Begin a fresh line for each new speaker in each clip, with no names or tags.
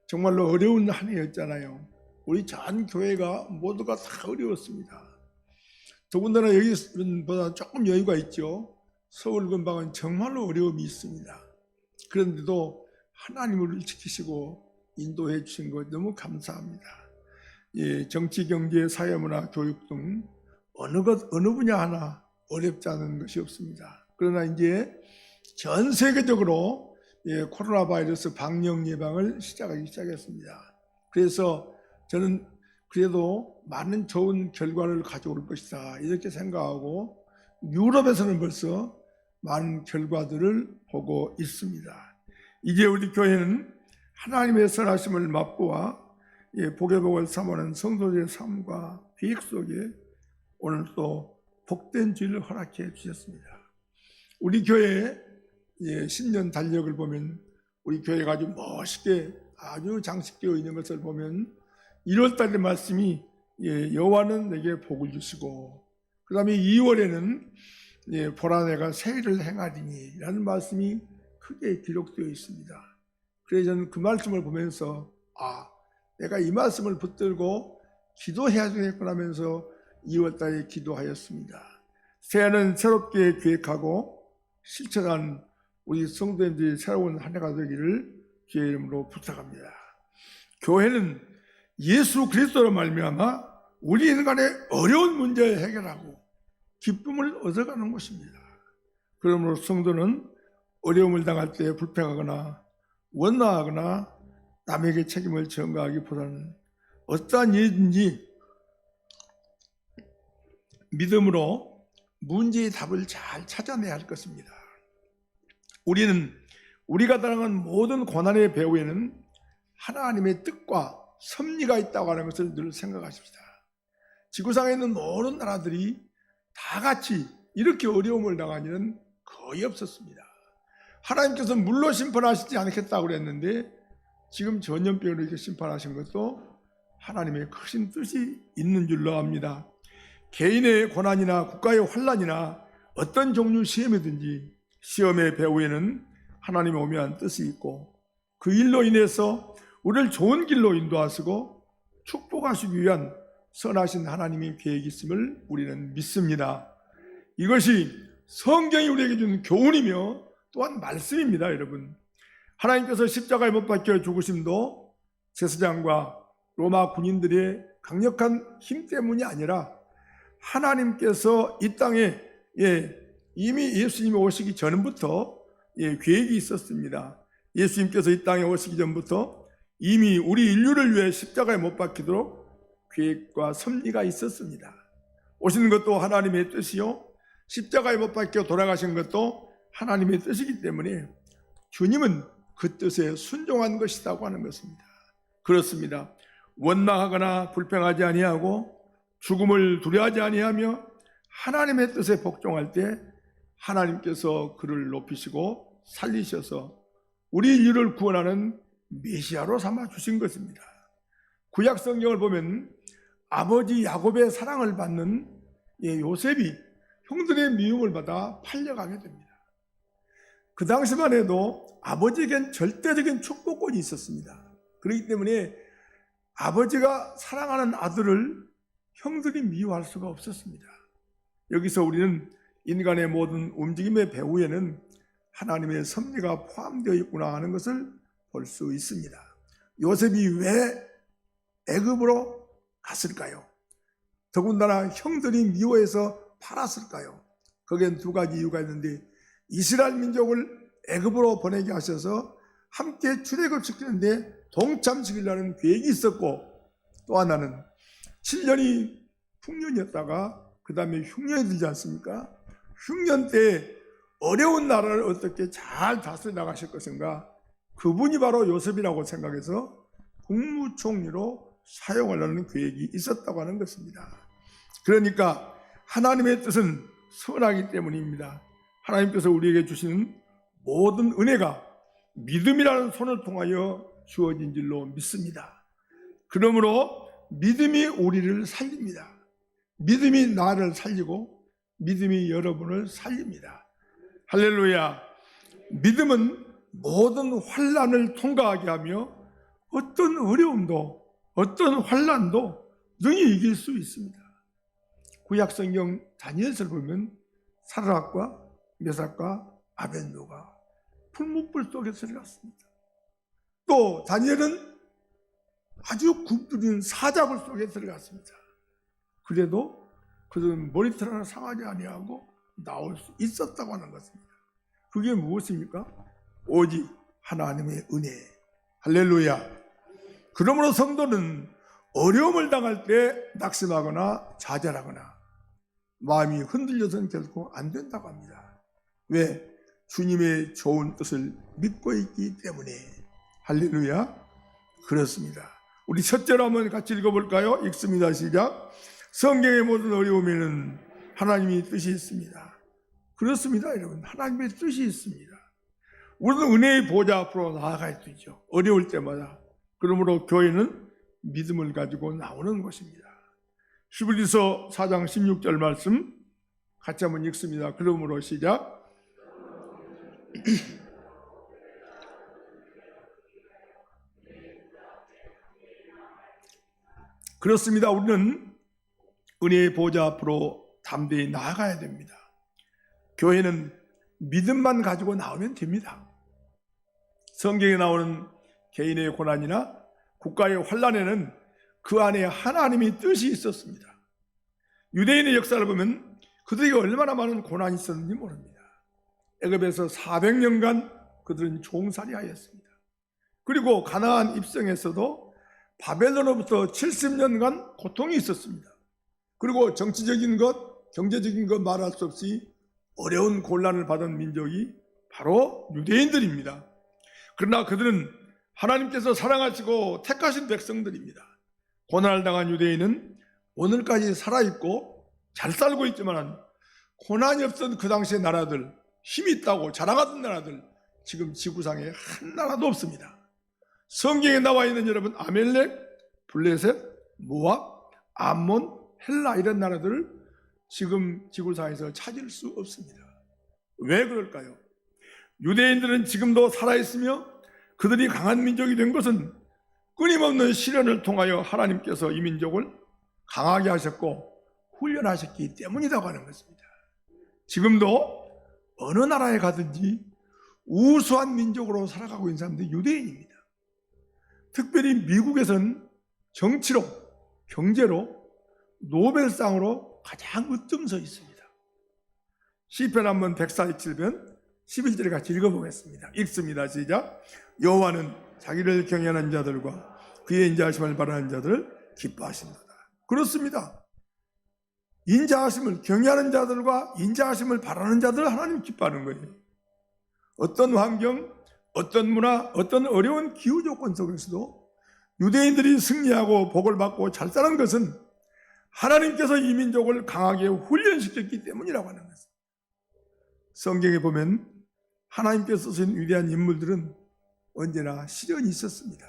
정말로 어려운 한 해였잖아요. 우리 전 교회가 모두가 다 어려웠습니다. 더군다나 여기보다 조금 여유가 있죠. 서울 근방은 정말로 어려움이 있습니다. 그런데도 하나님을 지키시고 인도해 주신 것 너무 감사합니다. 예, 정치, 경제, 사회문화, 교육 등 어느 분야 하나 어렵지 않은 것이 없습니다. 그러나 이제 전 세계적으로 코로나 바이러스 방역 예방을 시작하기 시작했습니다. 그래서 저는 그래도 많은 좋은 결과를 가져올 것이다 이렇게 생각하고 유럽에서는 벌써 많은 결과들을 보고 있습니다. 이제 우리 교회는 하나님의 선하심을 맛보아 복의 복을 삼하는 성도들의 삶과 계획 속에 오늘 또 복된 주일을 허락해 주셨습니다. 우리 교회의 신년 달력을 보면 우리 교회가 아주 멋있게 아주 장식되어 있는 것을 보면 1월달의 말씀이 여호와는 내게 복을 주시고 그 다음에 2월에는 보라 내가 새일을 행하리니 라는 말씀이 크게 기록되어 있습니다. 그래서 저는 그 말씀을 보면서 내가 이 말씀을 붙들고 기도해야 되겠구나 하면서 2월달에 기도하였습니다. 새해는 새롭게 계획하고 실천한 우리 성도님들이 새로운 한 해가 되기를 주의 이름으로 부탁합니다. 교회는 예수 그리스도로 말미암아 우리 인간의 어려운 문제를 해결하고 기쁨을 얻어가는 것입니다. 그러므로 성도는 어려움을 당할 때 불평하거나 원망하거나 남에게 책임을 전가하기보다는 어떠한 일이든지 믿음으로 문제의 답을 잘 찾아내야 할 것입니다. 우리는 우리가 당한 모든 고난의 배후에는 하나님의 뜻과 섭리가 있다고 하는 것을 늘 생각하십시다. 지구상에 있는 모든 나라들이 다 같이 이렇게 어려움을 당한 일은 거의 없었습니다. 하나님께서 물로 심판하시지 않겠다고 그랬는데 지금 전염병으로 이렇게 심판하신 것도 하나님의 크신 뜻이 있는 줄로 압니다. 개인의 고난이나 국가의 환난이나 어떤 종류 시험이든지 시험의 배후에는 하나님의 오묘한 뜻이 있고 그 일로 인해서 우리를 좋은 길로 인도하시고 축복하시기 위한 선하신 하나님의 계획이 있음을 우리는 믿습니다. 이것이 성경이 우리에게 주는 교훈이며 또한 말씀입니다. 여러분, 하나님께서 십자가에 못 박혀 죽으심도 제사장과 로마 군인들의 강력한 힘 때문이 아니라 하나님께서 이 땅에 이미 예수님이 오시기 전부터 계획이 있었습니다. 예수님께서 이 땅에 오시기 전부터 이미 우리 인류를 위해 십자가에 못 박히도록 계획과 섭리가 있었습니다. 오시는 것도 하나님의 뜻이요 십자가에 못 박혀 돌아가신 것도 하나님의 뜻이기 때문에 주님은 그 뜻에 순종한 것이라고 하는 것입니다. 그렇습니다. 원망하거나 불평하지 아니하고 죽음을 두려워하지 아니하며 하나님의 뜻에 복종할 때 하나님께서 그를 높이시고 살리셔서 우리 인류를 구원하는 메시아로 삼아 주신 것입니다. 구약 성경을 보면 아버지 야곱의 사랑을 받는 요셉이 형들의 미움을 받아 팔려가게 됩니다. 그 당시만 해도 아버지에겐 절대적인 축복권이 있었습니다. 그렇기 때문에 아버지가 사랑하는 아들을 형들이 미워할 수가 없었습니다. 여기서 우리는 인간의 모든 움직임의 배후에는 하나님의 섭리가 포함되어 있구나 하는 것을 볼 수 있습니다. 요셉이 왜 애굽으로 갔을까요? 더군다나 형들이 미워해서 팔았을까요? 거기엔 두 가지 이유가 있는데 이스라엘 민족을 애굽으로 보내게 하셔서 함께 출애굽시키는데 동참시키려는 계획이 있었고 또 하나는 7년이 풍년이었다가 그 다음에 흉년이 들지 않습니까? 흉년 때 어려운 나라를 어떻게 잘 다스려 나가실 것인가? 그분이 바로 요셉이라고 생각해서 국무총리로 사용하려는 계획이 있었다고 하는 것입니다. 그러니까 하나님의 뜻은 선하기 때문입니다. 하나님께서 우리에게 주시는 모든 은혜가 믿음이라는 손을 통하여 주어진 줄로 믿습니다. 그러므로 믿음이 우리를 살립니다. 믿음이 나를 살리고 믿음이 여러분을 살립니다. 할렐루야. 믿음은 모든 환난을 통과하게 하며 어떤 어려움도 어떤 환난도 능히 이길 수 있습니다. 구약성경 다니엘서를 보면 사드락과 메삭과 아벤노가 풀무불 속에서 들어갔습니다. 또 다니엘은 아주 굶주린 사자굴 속에 들어갔습니다. 그래도 그들은 머리털 하나 상하지 아니하고 나올 수 있었다고 하는 것입니다. 그게 무엇입니까? 오직 하나님의 은혜. 할렐루야. 그러므로 성도는 어려움을 당할 때 낙심하거나 좌절하거나 마음이 흔들려서는 결코 안 된다고 합니다. 왜? 주님의 좋은 뜻을 믿고 있기 때문에. 할렐루야. 그렇습니다. 우리 첫째로 한번 같이 읽어볼까요? 읽습니다. 시작. 성경의 모든 어려움에는 하나님의 뜻이 있습니다. 그렇습니다, 여러분. 하나님의 뜻이 있습니다. 우리는 은혜의 보좌 앞으로 나아갈 수 있죠. 어려울 때마다. 그러므로 교회는 믿음을 가지고 나오는 것입니다. 히브리서 4장 16절 말씀 같이 한번 읽습니다. 그러므로 시작. 그렇습니다. 우리는 은혜의 보좌 앞으로 담대히 나아가야 됩니다. 교회는 믿음만 가지고 나오면 됩니다. 성경에 나오는 개인의 고난이나 국가의 환난에는 그 안에 하나님의 뜻이 있었습니다. 유대인의 역사를 보면 그들에게 얼마나 많은 고난이 있었는지 모릅니다. 애굽에서 400년간 그들은 종살이하였습니다. 그리고 가나안 입성에서도 바벨론으로부터 70년간 고통이 있었습니다. 그리고 정치적인 것, 경제적인 것 말할 수 없이 어려운 곤란을 받은 민족이 바로 유대인들입니다. 그러나 그들은 하나님께서 사랑하시고 택하신 백성들입니다. 고난을 당한 유대인은 오늘까지 살아있고 잘 살고 있지만 고난이 없던 그 당시의 나라들, 힘이 있다고 자랑하던 나라들 지금 지구상에 한 나라도 없습니다. 성경에 나와 있는 여러분 아멜렉, 블레셋, 모압, 암몬, 헬라 이런 나라들을 지금 지구상에서 찾을 수 없습니다. 왜 그럴까요? 유대인들은 지금도 살아있으며 그들이 강한 민족이 된 것은 끊임없는 시련을 통하여 하나님께서 이 민족을 강하게 하셨고 훈련하셨기 때문이라고 하는 것입니다. 지금도 어느 나라에 가든지 우수한 민족으로 살아가고 있는 사람들이 유대인입니다. 특별히 미국에서는 정치로, 경제로, 노벨상으로 가장 으뜸서 있습니다. 시편 한번 147편 11절에 같이 읽어보겠습니다. 읽습니다. 시작. 여호와는 자기를 경외하는 자들과 그의 인자하심을 바라는 자들을 기뻐하신다. 그렇습니다. 인자하심을 경외하는 자들과 인자하심을 바라는 자들을 하나님 기뻐하는 거예요. 어떤 환경, 어떤 문화, 어떤 어려운 기후 조건 속에서도 유대인들이 승리하고 복을 받고 잘 사는 것은 하나님께서 이 민족을 강하게 훈련시켰기 때문이라고 하는 것입니다. 성경에 보면 하나님께서 쓰신 위대한 인물들은 언제나 시련이 있었습니다.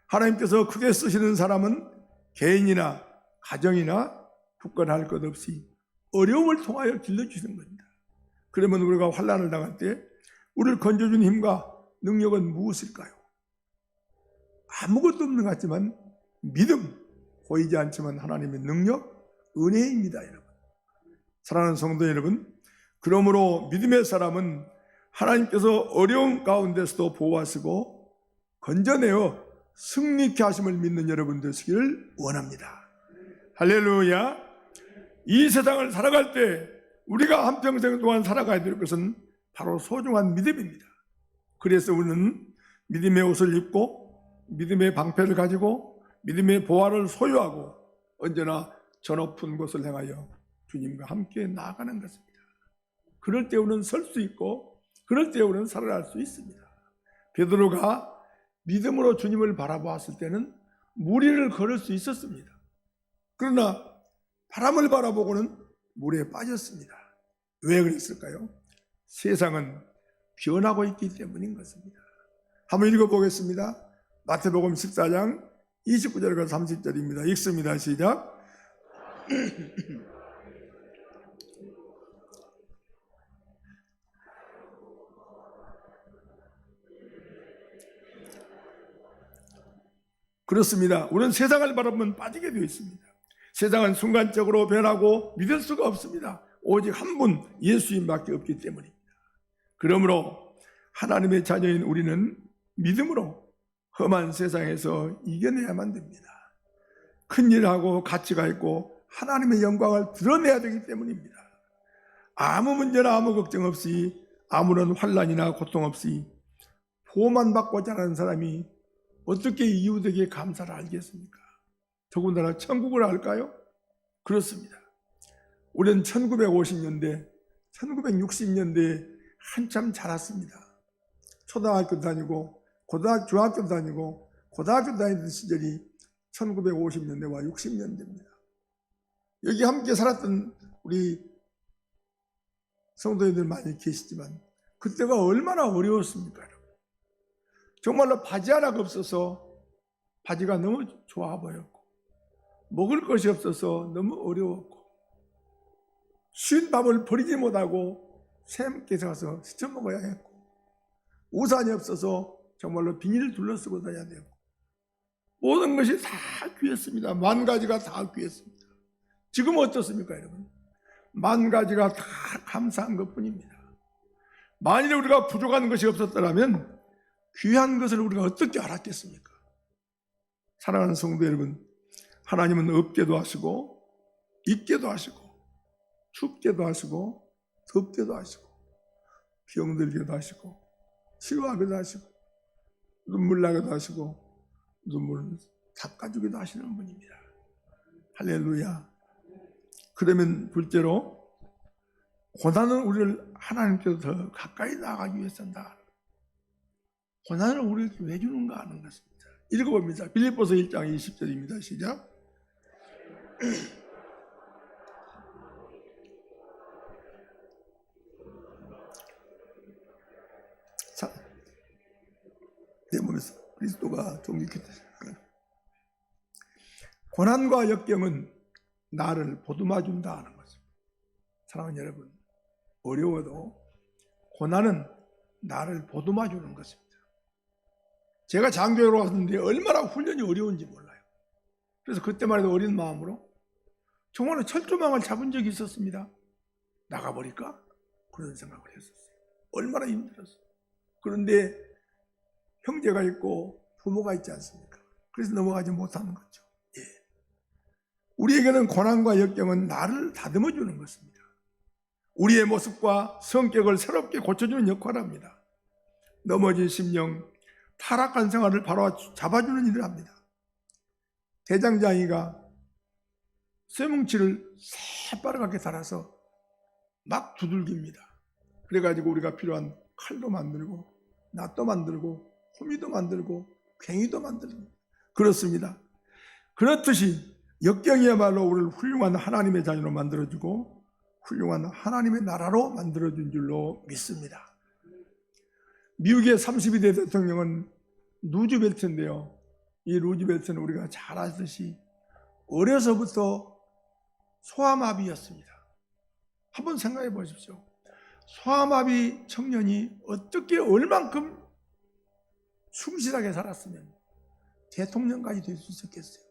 하나님께서 크게 쓰시는 사람은 개인이나 가정이나 국가나 할 것 없이 어려움을 통하여 길러주시는 겁니다. 그러면 우리가 환난을 당할 때 우리를 건져준 힘과 능력은 무엇일까요? 아무것도 없는 것 같지만 믿음, 보이지 않지만 하나님의 능력, 은혜입니다. 여러분. 사랑하는 성도 여러분, 그러므로 믿음의 사람은 하나님께서 어려움 가운데서도 보호하시고 건져내어 승리케 하심을 믿는 여러분 되시기를 원합니다. 할렐루야. 이 세상을 살아갈 때 우리가 한평생 동안 살아가야 될 것은 바로 소중한 믿음입니다. 그래서 우리는 믿음의 옷을 입고 믿음의 방패를 가지고 믿음의 보화를 소유하고 언제나 저 높은 곳을 향하여 주님과 함께 나아가는 것입니다. 그럴 때 우리는 설 수 있고 그럴 때 우리는 살아날 수 있습니다. 베드로가 믿음으로 주님을 바라보았을 때는 무리를 걸을 수 있었습니다. 그러나 바람을 바라보고는 물에 빠졌습니다. 왜 그랬을까요? 세상은 변하고 있기 때문인 것입니다. 한번 읽어보겠습니다. 마태복음 14장 29절과 30절입니다. 읽습니다. 시작. 그렇습니다. 우리는 세상을 바라보면 빠지게 되어 있습니다. 세상은 순간적으로 변하고 믿을 수가 없습니다. 오직 한 분 예수님밖에 없기 때문입니다. 그러므로 하나님의 자녀인 우리는 믿음으로 험한 세상에서 이겨내야만 됩니다. 큰일하고 가치가 있고 하나님의 영광을 드러내야 되기 때문입니다. 아무 문제나 아무 걱정 없이 아무런 환난이나 고통 없이 보호만 받고 자라는 사람이 어떻게 이웃에게 감사를 알겠습니까? 더군다나 천국을 알까요? 그렇습니다. 우리는 1950년대, 1960년대에 한참 자랐습니다. 초등학교 다니고 중학교 다니고 고등학교 다니던 시절이 1950년대와 60년대입니다. 여기 함께 살았던 우리 성도님들 많이 계시지만 그때가 얼마나 어려웠습니까? 여러분? 정말로 바지 하나가 없어서 바지가 너무 좋아 보였고 먹을 것이 없어서 너무 어려웠고 쉰 밥을 버리지 못하고 샘께서 가서 시쳐 먹어야 했고 우산이 없어서 정말로 비닐을 둘러쓰고 다녀야 되고 모든 것이 다 귀했습니다. 만 가지가 다 귀했습니다. 지금 어떻습니까 여러분? 만 가지가 다 감사한 것뿐입니다. 만일에 우리가 부족한 것이 없었더라면 귀한 것을 우리가 어떻게 알았겠습니까? 사랑하는 성도 여러분, 하나님은 없게도 하시고 있게도 하시고 춥게도 하시고 덥게도 하시고 병들게도 하시고 치료하기도 하시고 눈물 나게도 하시고 눈물을 닦아주기도 하시는 분입니다. 할렐루야. 그러면 둘째로 고난은 우리를 하나님께서 더 가까이 나가기 위해서다. 고난을 우리에게 왜 주는가 하는 것입니다. 읽어봅니다. 빌립보서 1장 20절입니다. 시작. 내 몸에서 그리스도가 존귀했다. 고난과 역경은 나를 보듬어준다 하는 것입니다. 사랑하는 여러분, 어려워도 고난은 나를 보듬어주는 것입니다. 제가 장교로 왔는데 얼마나 훈련이 어려운지 몰라요. 그래서 그때만 해도 어린 마음으로 정말로 철조망을 잡은 적이 있었습니다. 나가버릴까? 그런 생각을 했었어요. 얼마나 힘들었어요. 그런데 형제가 있고 부모가 있지 않습니까? 그래서 넘어가지 못하는 거죠. 예. 우리에게는 고난과 역경은 나를 다듬어 주는 것입니다. 우리의 모습과 성격을 새롭게 고쳐주는 역할을 합니다. 넘어진 심령, 타락한 생활을 바로 잡아주는 일을 합니다. 대장장이가 쇠뭉치를 새빠르게 달아서 막 두들깁니다. 그래가지고 우리가 필요한 칼도 만들고 낫도 만들고 호미도 만들고 괭이도 만들고 그렇습니다. 그렇듯이 역경이야말로 우리를 훌륭한 하나님의 자녀로 만들어주고 훌륭한 하나님의 나라로 만들어준 줄로 믿습니다. 미국의 32대 대통령은 루즈벨트인데요. 이 루즈벨트는 우리가 잘 아시듯이 어려서부터 소아마비였습니다. 한번 생각해 보십시오. 소아마비 청년이 어떻게 얼만큼 충실하게 살았으면 대통령까지 될 수 있었겠어요?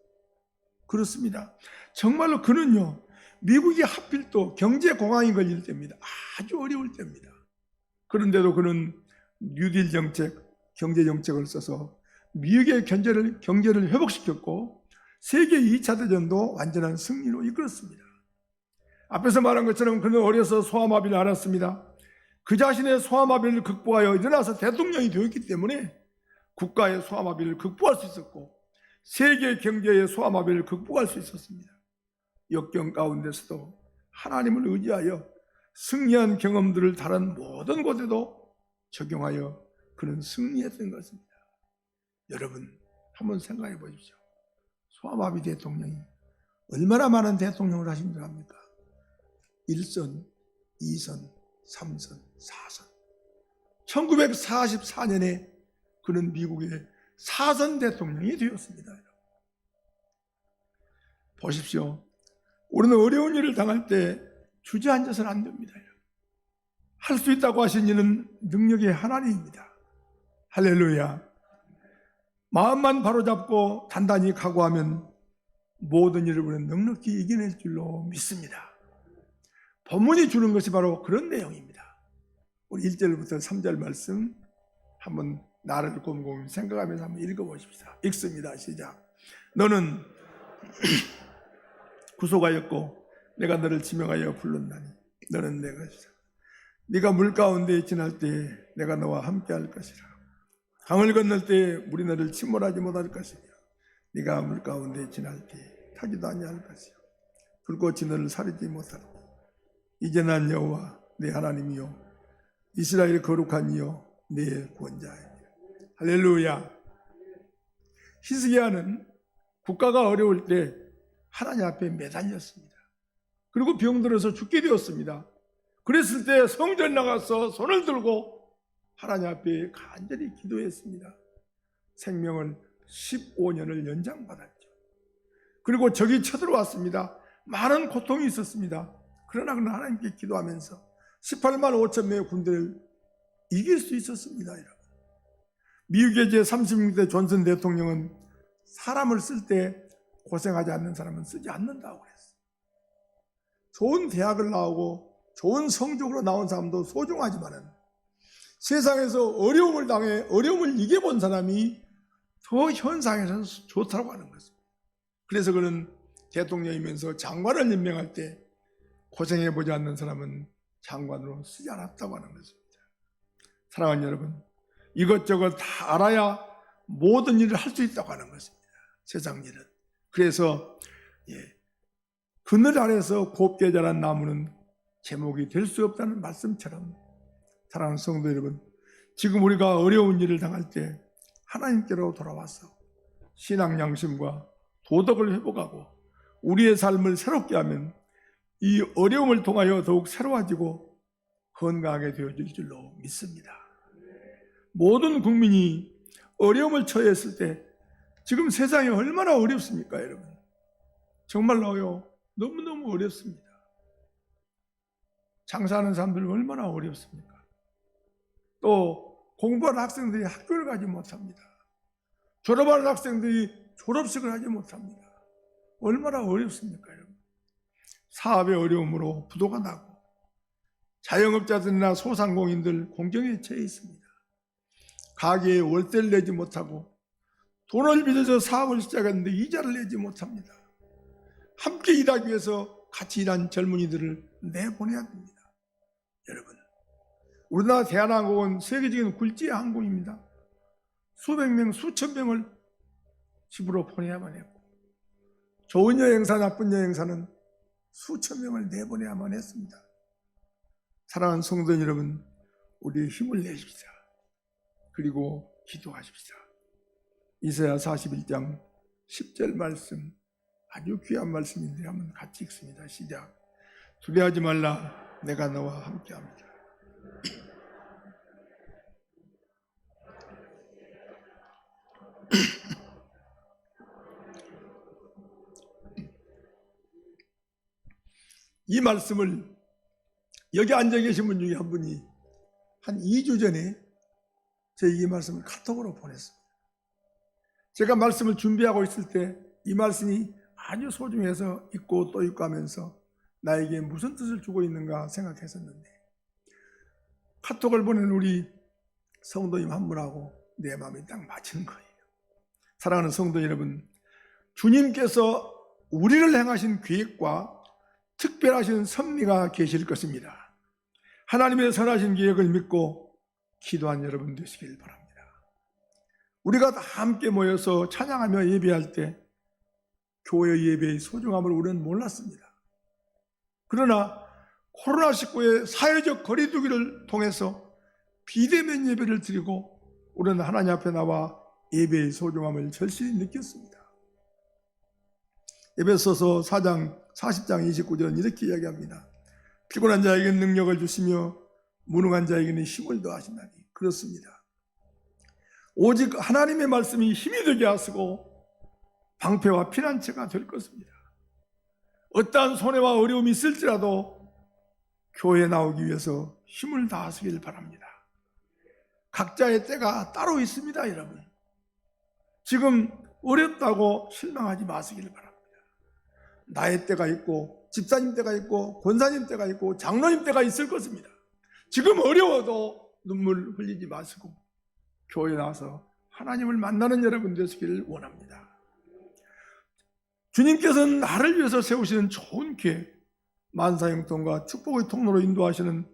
그렇습니다. 정말로 그는요, 미국이 하필 또 경제공황이 걸릴 때입니다. 아주 어려울 때입니다. 그런데도 그는 뉴딜 정책, 경제정책을 써서 미국의 경제를 회복시켰고 세계 2차 대전도 완전한 승리로 이끌었습니다. 앞에서 말한 것처럼 그는 어려서 소아마비를 앓았습니다. 그 자신의 소아마비를 극복하여 일어나서 대통령이 되었기 때문에 국가의 소아마비를 극복할 수 있었고 세계 경제의 소아마비를 극복할 수 있었습니다. 역경 가운데서도 하나님을 의지하여 승리한 경험들을 다른 모든 곳에도 적용하여 그는 승리했던 것입니다. 여러분 한번 생각해 보십시오. 소아마비 대통령이 얼마나 많은 대통령을 하신 줄 압니까? 1선, 2선, 3선, 4선. 1944년에 그는 미국의 4선 대통령이 되었습니다. 보십시오. 우리는 어려운 일을 당할 때 주저앉아서는 안 됩니다. 할 수 있다고 하신 이는 능력의 하나님입니다. 할렐루야. 마음만 바로잡고 단단히 각오하면 모든 일을 우리는 넉넉히 이겨낼 줄로 믿습니다. 본문이 주는 것이 바로 그런 내용입니다. 우리 1절부터 3절 말씀 한번 나를 곰곰이 생각하면서 한번 읽어보십시다. 읽습니다. 시작. 너는 구속하였고 내가 너를 지명하여 불렀나니 너는 내 것이라. 네가 물 가운데 지날 때 내가 너와 함께할 것이라. 강을 건널 때 물이 너를 침몰하지 못할 것이며 네가 물 가운데 지날 때 타지도 아니할 것이요 불꽃이 너를 사르지 못하리니 이제 난 여호와 내 하나님이요 이스라엘의 거룩한 이요 내 구원자입니다. 할렐루야. 히스기야는 국가가 어려울 때 하나님 앞에 매달렸습니다. 그리고 병들어서 죽게 되었습니다. 그랬을 때 성전 나가서 손을 들고 하나님 앞에 간절히 기도했습니다. 생명을 15년을 연장받았죠. 그리고 적이 쳐들어왔습니다. 많은 고통이 있었습니다. 그러나 그는 하나님께 기도하면서 18만 5천 명의 군대를 이길 수 있었습니다. 여러분. 미국의 제36대 존슨 대통령은 사람을 쓸 때 고생하지 않는 사람은 쓰지 않는다고 그랬어요. 좋은 대학을 나오고 좋은 성적으로 나온 사람도 소중하지만은 세상에서 어려움을 당해 어려움을 이겨본 사람이 더 현상에서는 좋다고 하는 것입니다. 그래서 그는 대통령이면서 장관을 임명할 때 고생해보지 않는 사람은 장관으로 쓰지 않았다고 하는 것입니다. 사랑하는 여러분, 이것저것 다 알아야 모든 일을 할 수 있다고 하는 것입니다. 세상 일은. 그래서 그늘 아래서 곱게 자란 나무는 제목이 될 수 없다는 말씀처럼 사랑하는 성도 여러분, 지금 우리가 어려운 일을 당할 때 하나님께로 돌아와서 신앙 양심과 도덕을 회복하고 우리의 삶을 새롭게 하면 이 어려움을 통하여 더욱 새로워지고 건강하게 되어질 줄로 믿습니다. 모든 국민이 어려움을 처했을 때 지금 세상이 얼마나 어렵습니까, 여러분? 정말로요, 너무너무 어렵습니다. 장사하는 사람들 얼마나 어렵습니까? 또 공부하는 학생들이 학교를 가지 못합니다. 졸업하는 학생들이 졸업식을 하지 못합니다. 얼마나 어렵습니까, 여러분? 사업의 어려움으로 부도가 나고 자영업자들이나 소상공인들 공경에 처해 있습니다. 가게에 월세를 내지 못하고 돈을 빚어서 사업을 시작했는데 이자를 내지 못합니다. 함께 일하기 위해서 같이 일한 젊은이들을 내보내야 됩니다. 여러분, 우리나라 대한항공은 세계적인 굴지의 항공입니다. 수백 명, 수천 명을 집으로 보내야만 했고 좋은 여행사, 나쁜 여행사는 수천 명을 내보내야만 했습니다. 사랑하는 성도 여러분, 우리 힘을 내십시다. 그리고 기도하십시다. 이사야 41장 10절 말씀, 아주 귀한 말씀인데 한번 같이 읽습니다. 시작. 두려워하지 말라, 내가 너와 함께합니다. 이 말씀을 여기 앉아 계신 분 중에 한 분이 한 2주 전에 제 이 말씀을 카톡으로 보냈습니다. 제가 말씀을 준비하고 있을 때 이 말씀이 아주 소중해서 읽고 또 읽고 하면서 나에게 무슨 뜻을 주고 있는가 생각했었는데 카톡을 보낸 우리 성도님 한 분하고 내 마음이 딱 맞은 거예요. 사랑하는 성도 여러분, 주님께서 우리를 향하신 계획과 특별하신 섭리가 계실 것입니다. 하나님의 선하신 계획을 믿고 기도한 여러분 되시길 바랍니다. 우리가 다 함께 모여서 찬양하며 예배할 때 교회 예배의 소중함을 우리는 몰랐습니다. 그러나 코로나19의 사회적 거리두기를 통해서 비대면 예배를 드리고 우리는 하나님 앞에 나와 예배의 소중함을 절실히 느꼈습니다. 에베소서 4장 40장 29절은 이렇게 이야기합니다. 피곤한 자에게는 능력을 주시며 무능한 자에게는 힘을 더하신다니. 그렇습니다. 오직 하나님의 말씀이 힘이 되게 하시고 방패와 피난처가 될 것입니다. 어떠한 손해와 어려움이 있을지라도 교회에 나오기 위해서 힘을 다하시길 바랍니다. 각자의 때가 따로 있습니다, 여러분. 지금 어렵다고 실망하지 마시길 바랍니다. 나의 때가 있고 집사님 때가 있고 권사님 때가 있고 장로님 때가 있을 것입니다. 지금 어려워도 눈물 흘리지 마시고 교회에 나와서 하나님을 만나는 여러분 되시기를 원합니다. 주님께서는 나를 위해서 세우시는 좋은 계획, 만사형통과 축복의 통로로 인도하시는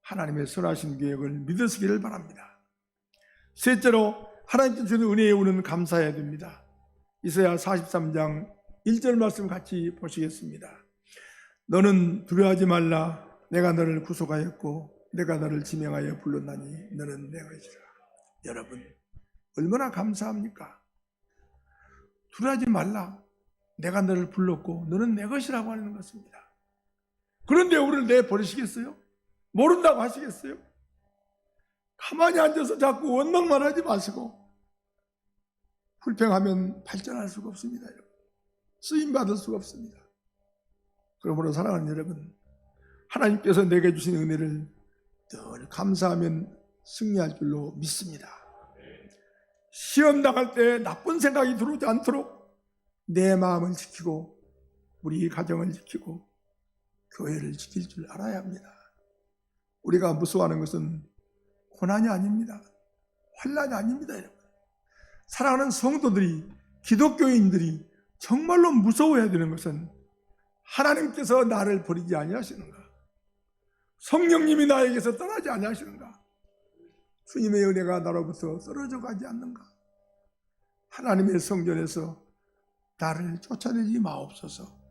하나님의 선하신 계획을 믿으시기를 바랍니다. 셋째로 하나님께 주는 은혜에 우리는 감사해야 됩니다. 이사야 43장 1절 말씀 같이 보시겠습니다. 너는 두려워하지 말라. 내가 너를 구속하였고 내가 너를 지명하여 불렀나니 너는 내 것이라. 여러분 얼마나 감사합니까? 두려워하지 말라. 내가 너를 불렀고 너는 내 것이라고 하는 것입니다. 그런데 우리를 내버리시겠어요? 모른다고 하시겠어요? 가만히 앉아서 자꾸 원망만 하지 마시고 불평하면 발전할 수가 없습니다. 여러분. 쓰임받을 수가 없습니다. 그러므로 사랑하는 여러분, 하나님께서 내게 주신 은혜를 늘 감사하면 승리할 줄로 믿습니다. 시험 나갈 때 나쁜 생각이 들어오지 않도록 내 마음을 지키고 우리 가정을 지키고 교회를 지킬 줄 알아야 합니다. 우리가 무서워하는 것은 고난이 아닙니다. 환난이 아닙니다. 여러분. 사랑하는 성도들이, 기독교인들이 정말로 무서워해야 되는 것은 하나님께서 나를 버리지 아니하시는가? 성령님이 나에게서 떠나지 아니하시는가? 주님의 은혜가 나로부터 떨어져 가지 않는가? 하나님의 성전에서 나를 쫓아내지 마옵소서.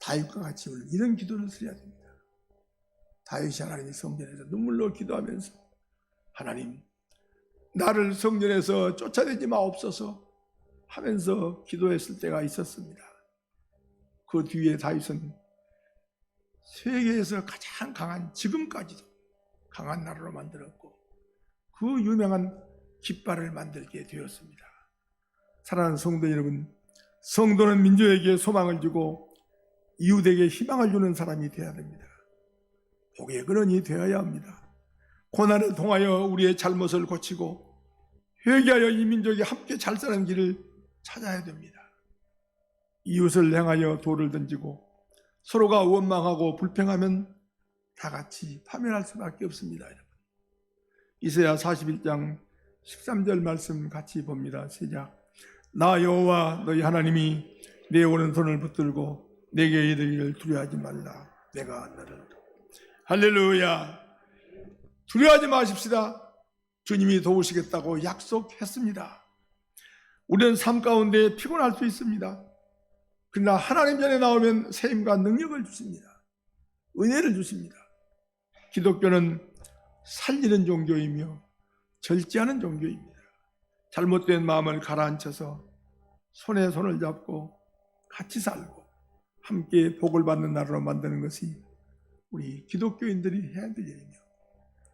다윗과 같이 이런 기도를 드려야 됩니다. 다윗이 하나님의 성전에서 눈물로 기도하면서 하나님, 나를 성전에서 쫓아내지 마옵소서 하면서 기도했을 때가 있었습니다. 그 뒤에 다윗은 세계에서 가장 강한, 지금까지도 강한 나라로 만들었고 그 유명한 깃발을 만들게 되었습니다. 사랑하는 성도 여러분, 성도는 민족에게 소망을 주고 이웃에게 희망을 주는 사람이 되어야 됩니다. 복의 근원이 되어야 합니다. 고난을 통하여 우리의 잘못을 고치고 회개하여 이 민족이 함께 잘 사는 길을 찾아야 됩니다. 이웃을 향하여 돌을 던지고 서로가 원망하고 불평하면 다 같이 파멸할 수밖에 없습니다. 여러분. 이사야 41장 13절 말씀 같이 봅니다. 시작. 나 여호와 너희 하나님이 내 오른손을 붙들고 내게 이르기를 두려워하지 말라. 내가 너를. 할렐루야. 두려워하지 마십시다. 주님이 도우시겠다고 약속했습니다. 우리는 삶 가운데 피곤할 수 있습니다. 그러나 하나님 전에 나오면 세임과 능력을 주십니다. 은혜를 주십니다. 기독교는 살리는 종교이며 절제하는 종교입니다. 잘못된 마음을 가라앉혀서 손에 손을 잡고 같이 살고 함께 복을 받는 나라로 만드는 것이 우리 기독교인들이 해야 될 일이며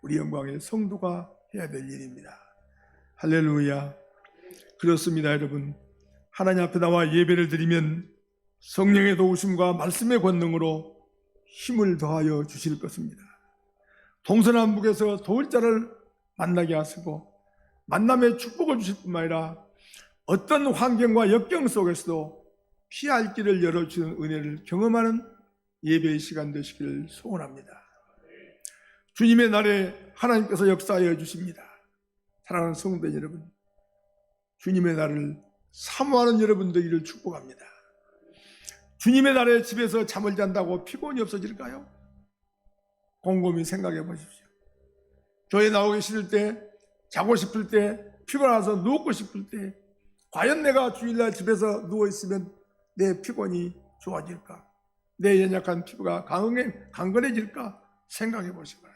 우리 영광의 성도가 해야 될 일입니다. 할렐루야. 그렇습니다. 여러분, 하나님 앞에 나와 예배를 드리면 성령의 도우심과 말씀의 권능으로 힘을 더하여 주실 것입니다. 동서남북에서 도울 자를 만나게 하시고 만남의 축복을 주실 뿐만 아니라 어떤 환경과 역경 속에서도 피할 길을 열어주는 은혜를 경험하는 예배의 시간 되시기를 소원합니다. 주님의 날에 하나님께서 역사하여 주십니다. 사랑하는 성도 여러분, 주님의 날을 사모하는 여러분 되기를 축복합니다. 주님의 날에 집에서 잠을 잔다고 피곤이 없어질까요? 곰곰이 생각해 보십시오. 교회 나오기 싫을 때, 자고 싶을 때, 피곤해서 누웠고 싶을 때 과연 내가 주일날 집에서 누워있으면 내 피곤이 좋아질까? 내 연약한 피부가 강건해질까? 생각해 보시기 바랍니다.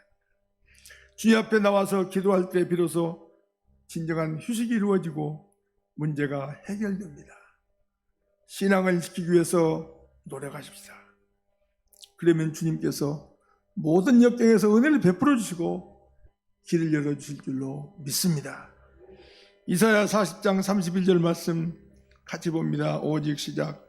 주님 앞에 나와서 기도할 때 비로소 진정한 휴식이 이루어지고 문제가 해결됩니다. 신앙을 지키기 위해서 노력하십시다. 그러면 주님께서 모든 역경에서 은혜를 베풀어 주시고 길을 열어주실 줄로 믿습니다. 이사야 40장 31절 말씀 같이 봅니다. 오직 시작.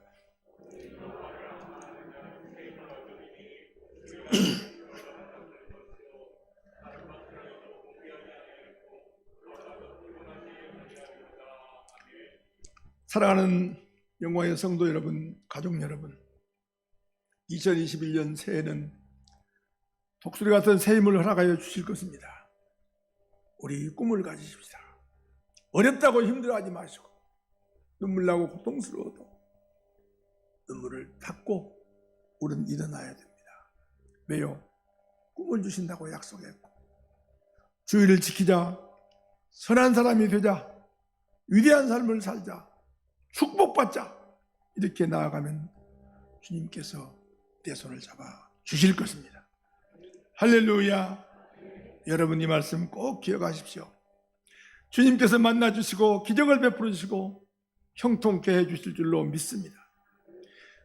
사랑하는 영광의 성도 여러분, 가족 여러분, 2021년 새해는 독수리 같은 새 힘을 허락하여 주실 것입니다. 우리 꿈을 가지십시다. 어렵다고 힘들어하지 마시고 눈물 나고 고통스러워도 눈물을 닦고 우리는 일어나야 됩니다. 왜요? 꿈을 주신다고 약속했고 주의를 지키자, 선한 사람이 되자, 위대한 삶을 살자, 축복받자, 이렇게 나아가면 주님께서 내 손을 잡아 주실 것입니다. 할렐루야. 여러분 이 말씀 꼭 기억하십시오. 주님께서 만나주시고 기적을 베풀어 주시고 형통케 해주실 줄로 믿습니다.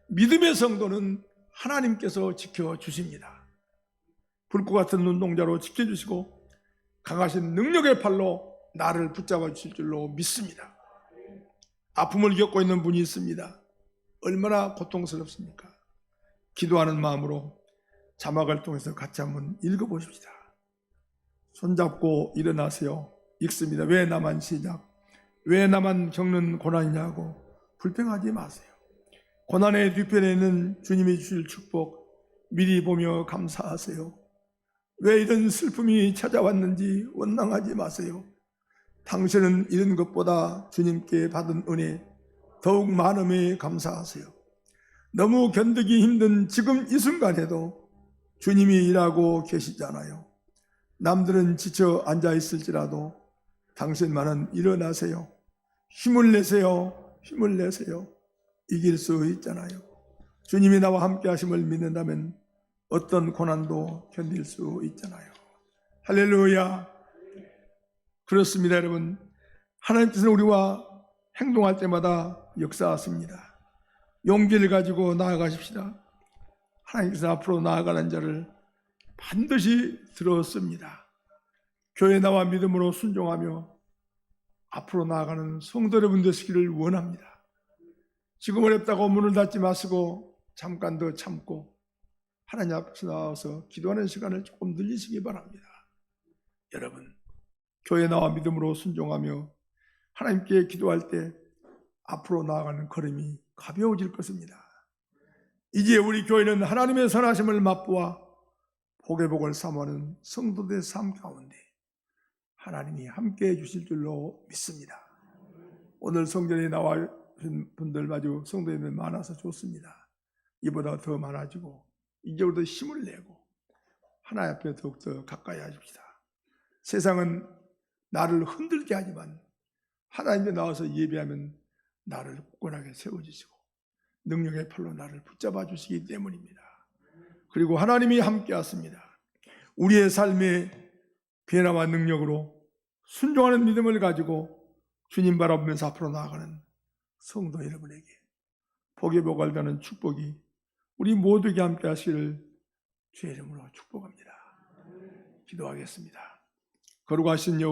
믿음의 성도는 하나님께서 지켜주십니다. 불꽃 같은 눈동자로 지켜주시고 강하신 능력의 팔로 나를 붙잡아 주실 줄로 믿습니다. 아픔을 겪고 있는 분이 있습니다. 얼마나 고통스럽습니까? 기도하는 마음으로 자막을 통해서 같이 한번 읽어보십시다. 손잡고 일어나세요. 읽습니다. 왜 나만 시작? 왜 나만 겪는 고난이냐고 불평하지 마세요. 고난의 뒤편에 있는 주님이 주실 축복 미리 보며 감사하세요. 왜 이런 슬픔이 찾아왔는지 원망하지 마세요. 당신은 이런 것보다 주님께 받은 은혜 더욱 많음에 감사하세요. 너무 견디기 힘든 지금 이 순간에도 주님이 일하고 계시잖아요. 남들은 지쳐 앉아 있을지라도 당신만은 일어나세요. 힘을 내세요. 힘을 내세요. 이길 수 있잖아요. 주님이 나와 함께 하심을 믿는다면 어떤 고난도 견딜 수 있잖아요. 할렐루야. 그렇습니다, 여러분. 하나님께서는 우리와 행동할 때마다 역사하십니다. 용기를 가지고 나아가십시다. 하나님께서 앞으로 나아가는 자를 반드시 들었습니다. 교회 나와 믿음으로 순종하며 앞으로 나아가는 성도 여러분 되시기를 원합니다. 지금 어렵다고 문을 닫지 마시고 잠깐 더 참고 하나님 앞에 나와서 기도하는 시간을 조금 늘리시기 바랍니다. 여러분, 교회 나와 믿음으로 순종하며 하나님께 기도할 때 앞으로 나아가는 걸음이 가벼워질 것입니다. 이제 우리 교회는 하나님의 선하심을 맛보아 복의 복을 삼하는 성도들의 삶 가운데 하나님이 함께해 주실 줄로 믿습니다. 오늘 성전에 나와 계신 분들 마주 성도님들 많아서 좋습니다. 이보다 더 많아지고 이제부터 힘을 내고 하나님 앞에 더욱더 가까이 하십시다. 세상은 나를 흔들게 하지만 하나님께 나와서 예배하면 나를 굳건하게 세워주시고 능력의 팔로 나를 붙잡아 주시기 때문입니다. 그리고 하나님이 함께 하십니다. 우리의 삶의 변화와 능력으로 순종하는 믿음을 가지고 주님 바라보면서 앞으로 나아가는 성도 여러분에게 복의 복을 가는 축복이 우리 모두에게 함께 하시기를 주의 이름으로 축복합니다. 기도하겠습니다. 거룩하신 여호와